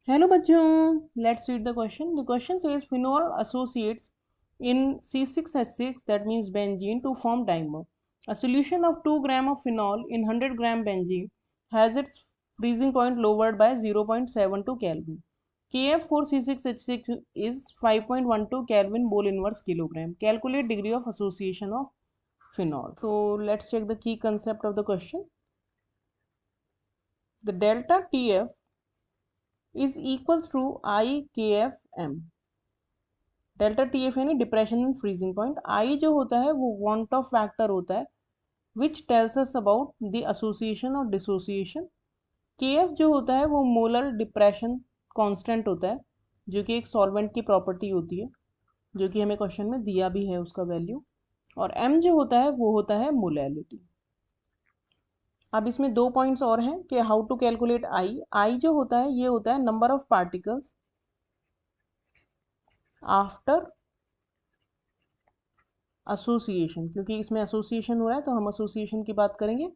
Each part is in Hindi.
हेलो बच्चों, let's read the question. The question says phenol associates in C6H6, that means benzene, to form dimer. A solution of 2 gram of phenol in 100 gram benzene has its freezing point lowered by 0.72 Kelvin. Kf for C6H6 is 5.12 Kelvin mole inverse kilogram. Calculate degree of association of phenol. So let's check the key concept of the question. The delta Tf is equals to IKFM. Delta T F यानी डिप्रेशन एंड फ्रीजिंग पॉइंट. आई जो होता है वो वांट ऑफ फैक्टर होता है which tells us about the association और डिसोसिएशन. के एफ जो होता है वो मोलर डिप्रेशन कांस्टेंट होता है, जो कि एक सॉल्वेंट की प्रॉपर्टी होती है, जो कि हमें क्वेश्चन में दिया भी है उसका वैल्यू. और एम जो होता है वो होता है मोलैलिटी. अब इसमें दो पॉइंट्स और हैं कि हाउ टू कैलकुलेट आई. आई जो होता है ये होता है number of particles after association, क्योंकि इसमें एसोसिएशन हो रहा है तो हम एसोसिएशन की बात करेंगे,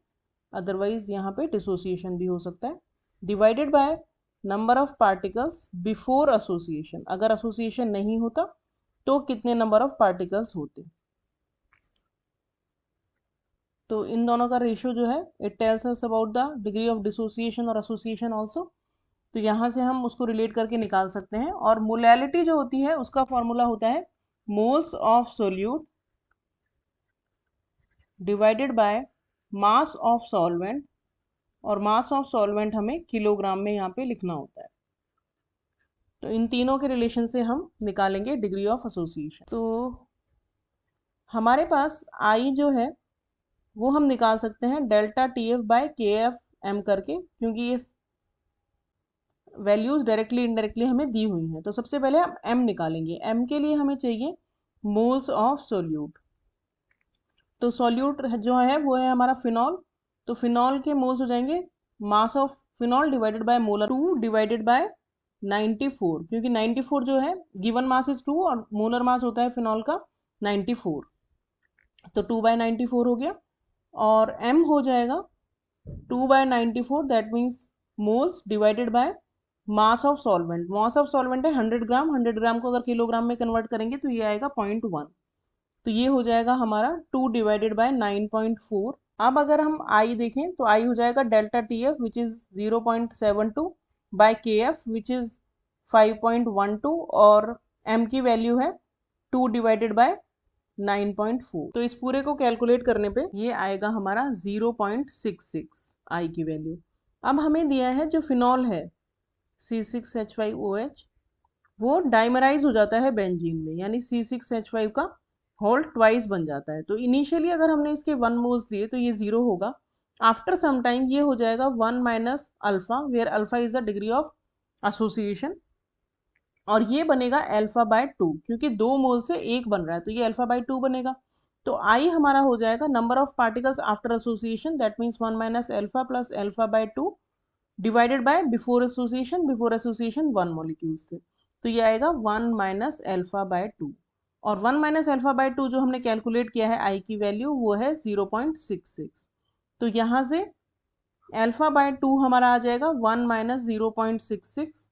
अदरवाइज यहाँ पे डिसोसिएशन भी हो सकता है. Divided by number of particles before association. अगर एसोसिएशन नहीं होता तो कितने नंबर ऑफ पार्टिकल्स होते. तो इन दोनों का रेशियो जो है it tells us about the degree of dissociation और एसोसिएशन ऑल्सो. तो यहाँ से हम उसको रिलेट करके निकाल सकते हैं. और मोलैलिटी जो होती है उसका फॉर्मूला होता है moles of solute divided by mass of solvent, और मास ऑफ सॉल्वेंट हमें किलोग्राम में यहाँ पे लिखना होता है. तो इन तीनों के रिलेशन से हम निकालेंगे डिग्री ऑफ एसोसिएशन. तो हमारे पास आई जो है वो हम निकाल सकते हैं delta T F bye K F M करके, क्योंकि ये वैल्यूज डायरेक्टली इनडायरेक्टली हमें दी हुई हैं. तो सबसे पहले हम एम निकालेंगे. एम के लिए हमें चाहिए मोल्स ऑफ सोल्यूट. तो सोल्यूट जो है वो है हमारा फिनॉल. तो फिनॉल के मोल्स हो जाएंगे mass of phenol divided by molar 2 divided by 94, क्योंकि 94 जो है गिवन मास इज 2 और मोलर मास होता है फिनॉल का 94. तो 2/94 हो गया. और m हो जाएगा 2/94, that means moles divided by mass of solvent. Mass of solvent है 100 ग्राम. 100 ग्राम को अगर किलोग्राम में कन्वर्ट करेंगे तो ये आएगा 0.1. तो ये हो जाएगा हमारा 2 डिवाइडेड बाय 9.4. अब अगर हम आई देखें तो आई हो जाएगा delta T F which is 0.72 by K F which is 5.12, और एम की वैल्यू है 2 डिवाइडेड बाय 9.4. तो इस पूरे को कैलकुलेट करने पे ये आएगा हमारा 0.66 आई की वैल्यू. अब हमें दिया है जो फिनॉल है C6H5OH वो डाइमराइज हो जाता है बेंजीन में, यानी C6H5 का होल ट्वाइस बन जाता है. तो इनिशियली अगर हमने इसके 1 मोल्स दिए तो ये 0 होगा. आफ्टर सम टाइम ये हो जाएगा 1 minus alpha, where alpha is the degree of association, और ये बनेगा अल्फा बाय 2, क्योंकि 2 मोल से 1 बन रहा है तो ये अल्फा बाय 2 बनेगा. तो आई हमारा हो जाएगा number of particles after association, that means 1 minus alpha plus alpha by 2 divided by before association. Before association 1 molecules थे, तो ये आएगा 1 माइनस अल्फा बाय 2. और 1 माइनस अल्फा बाय 2 जो हमने कैलकुलेट किया है आई की वैल्यू वो है 0.66. तो यहाँ से अल्फा बाय 2 हमारा आ जाएगा 1 माइनस 0.66,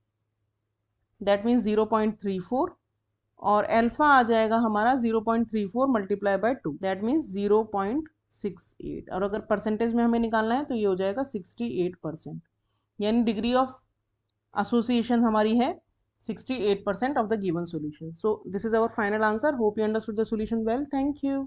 दैट मीन्स 0.34, और अल्फा आ जाएगा हमारा 0.34 मल्टीप्लाई बाय 2, दैट मीन्स 0.68. और अगर परसेंटेज में हमें निकालना है तो ये हो जाएगा 68%. यानी डिग्री ऑफ एसोसिएशन हमारी है 68% of the given solution. So this is our final answer. Hope you understood the solution well. Thank you.